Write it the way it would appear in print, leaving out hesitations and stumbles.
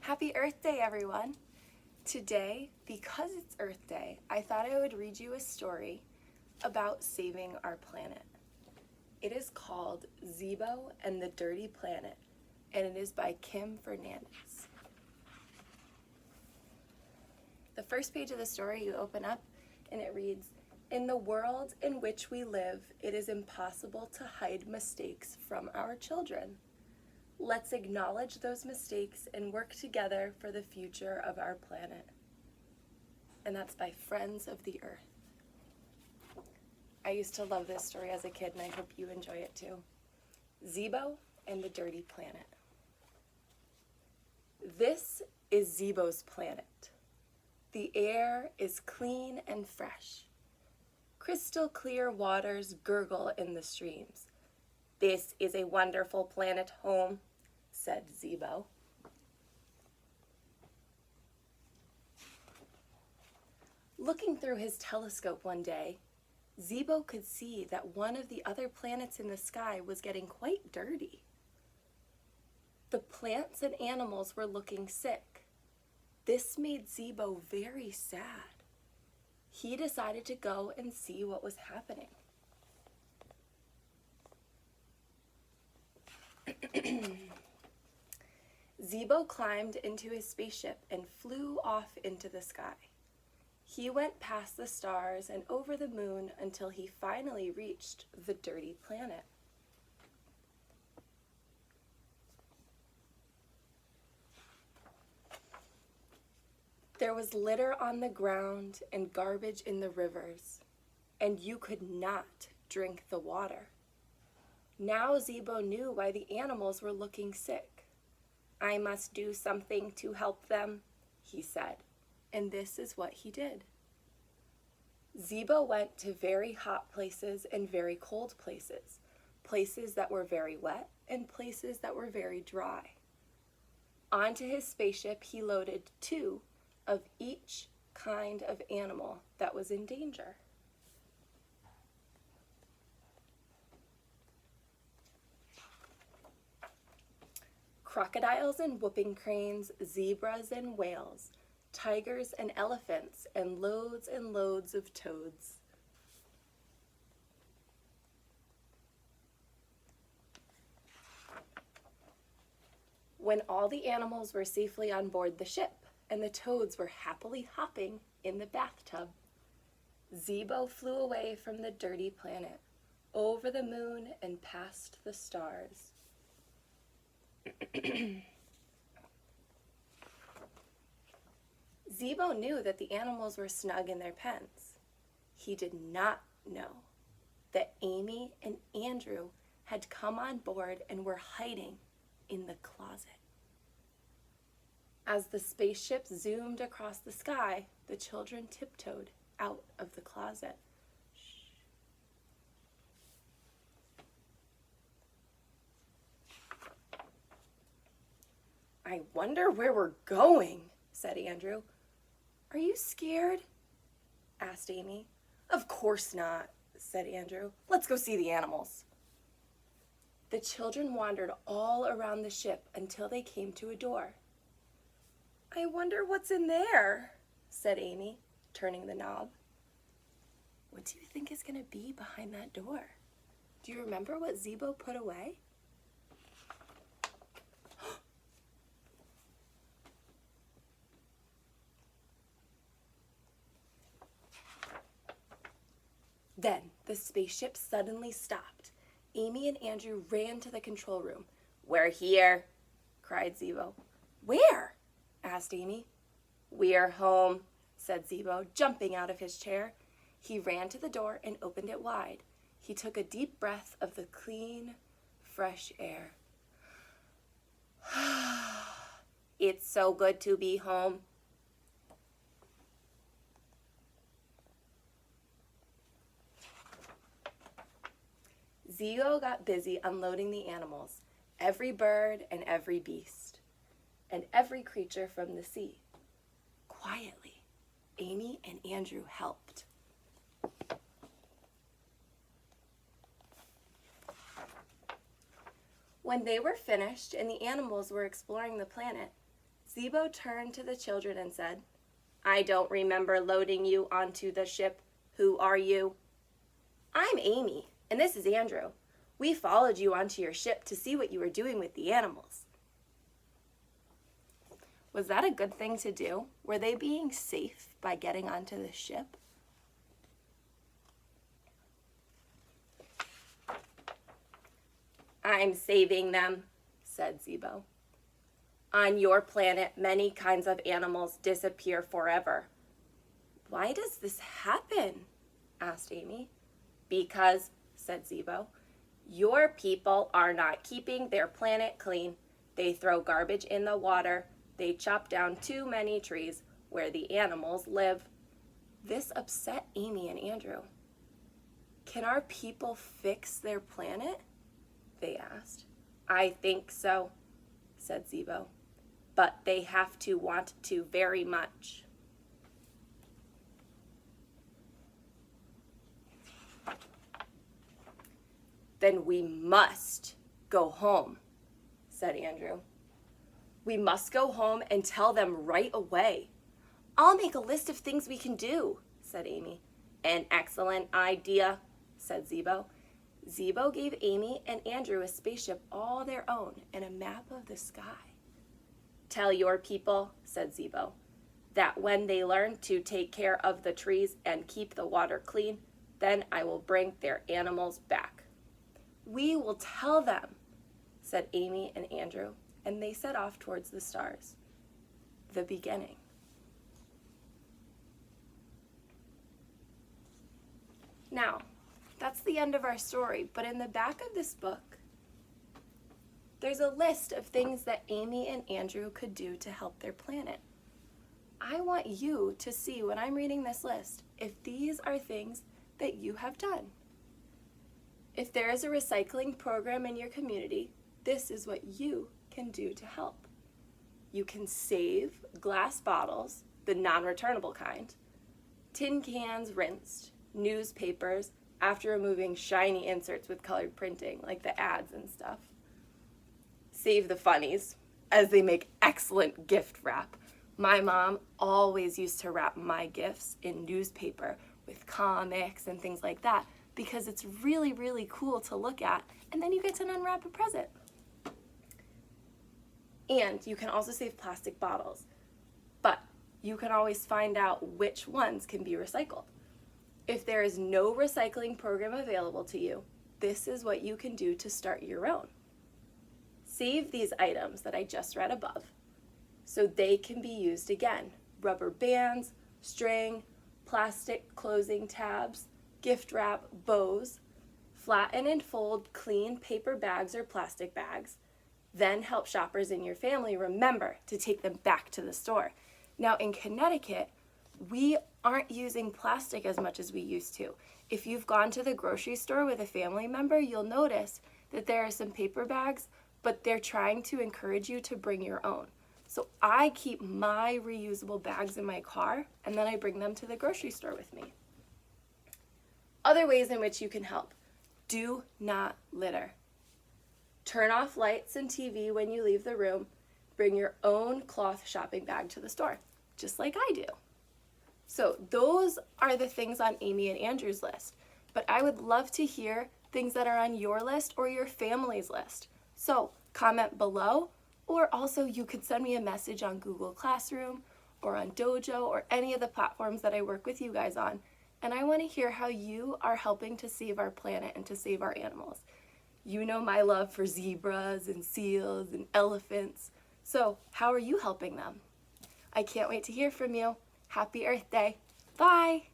Happy Earth Day, everyone! Today, because it's Earth Day, I thought I would read you a story about saving our planet. It is called Zebo and the Dirty Planet, and it is by Kim Fernandez. The first page of the story you open up and it reads, "In the world in which we live, it is impossible to hide mistakes from our children. Let's acknowledge those mistakes and work together for the future of our planet." And that's by Friends of the Earth. I used to love this story as a kid, and I hope you enjoy it too. Zebo and the Dirty Planet. This is Zebo's planet. The air is clean and fresh. Crystal clear waters gurgle in the streams. "This is a wonderful planet home," said Zebo. Looking through his telescope one day, Zebo could see that one of the other planets in the sky was getting quite dirty. The plants and animals were looking sick. This made Zebo very sad. He decided to go and see what was happening. Zebo climbed into his spaceship and flew off into the sky. He went past the stars and over the moon until he finally reached the Dirty Planet. There was litter on the ground and garbage in the rivers, and you could not drink the water. Now Zebo knew why the animals were looking sick. "I must do something to help them," he said, and this is what he did. Zebo went to very hot places and very cold places, places that were very wet and places that were very dry. Onto his spaceship he loaded 2 of each kind of animal that was in danger. Crocodiles and whooping cranes, zebras and whales, tigers and elephants, and loads of toads. When all the animals were safely on board the ship and the toads were happily hopping in the bathtub, Zebo flew away from the Dirty Planet, over the moon and past the stars. Zebo knew that the animals were snug in their pens. He did not know that Amy and Andrew had come on board and were hiding in the closet. As the spaceship zoomed across the sky, the children tiptoed out of the closet. "I wonder where we're going," said Andrew. "Are you scared?" asked Amy. "Of course not," said Andrew. "Let's go see the animals." The children wandered all around the ship until they came to a door. "I wonder what's in there," said Amy, turning the knob. "What do you think is going to be behind that door? Do you remember what Zebo put away?" Then the spaceship suddenly stopped. Amy and Andrew ran to the control room. "We're here," cried Zebo. "Where?" asked Amy. "We're home," said Zebo, jumping out of his chair. He ran to the door and opened it wide. He took a deep breath of the clean, fresh air. "It's so good to be home." Zebo got busy unloading the animals, every bird and every beast, and every creature from the sea. Quietly, Amy and Andrew helped. When they were finished and the animals were exploring the planet, Zebo turned to the children and said, I don't remember loading you onto the ship. Who are you? I'm Amy, and this is Andrew. We followed you onto your ship to see what you were doing with the animals. Was that a good thing to do? Were they being safe by getting onto the ship? I'm saving them, said Zebo. On your planet, many kinds of animals disappear forever. Why does this happen? Asked Amy. Because, said Zebo, your people are not keeping their planet clean. They throw garbage in the water. They chop down too many trees where the animals live. This upset Amy and Andrew. Can our people fix their planet? They asked. I think so, said Zebo. But they have to want to very much. Then we must go home, said Andrew. We must go home and tell them right away. I'll make a list of things we can do, said Amy. An excellent idea, said Zebo. Zebo gave Amy and Andrew a spaceship all their own and a map of the sky. Tell your people, said Zebo, that when they learn to take care of the trees and keep the water clean, then I will bring their animals back. We will tell them, said Amy and Andrew, and they set off towards the stars. The beginning. Now, that's the end of our story, but in the back of this book, there's a list of things that Amy and Andrew could do to help their planet. I want you to see when I'm reading this list if these are things that you have done. If there is a recycling program in your community, this is what you can do to help. You can save glass bottles, the non-returnable kind, tin cans rinsed, newspapers after removing shiny inserts with colored printing, like the ads and stuff. Save the funnies, as they make excellent gift wrap. My mom always used to wrap my gifts in newspaper with comics and things like that because it's really, really cool to look at, and then you get to unwrap a present. And you can also save plastic bottles, but you can always find out which ones can be recycled. If there is no recycling program available to you, this is what you can do to start your own. Save these items that I just read above so they can be used again. Rubber bands, string, plastic closing tabs, gift wrap, bows, flatten and fold clean paper bags or plastic bags. Then help shoppers in your family remember to take them back to the store. Now in Connecticut, we aren't using plastic as much as we used to. If you've gone to the grocery store with a family member, you'll notice that there are some paper bags, but they're trying to encourage you to bring your own. So I keep my reusable bags in my car, and then I bring them to the grocery store with me. Other ways in which you can help. Do not litter. Turn off lights and TV when you leave the room. Bring your own cloth shopping bag to the store, just like I do. So those are the things on Amy and Andrew's list. But I would love to hear things that are on your list or your family's list. So comment below, or also you could send me a message on Google Classroom or on Dojo or any of the platforms that I work with you guys on. And I want to hear how you are helping to save our planet and to save our animals. You know my love for zebras and seals and elephants. So how are you helping them? I can't wait to hear from you. Happy Earth Day. Bye.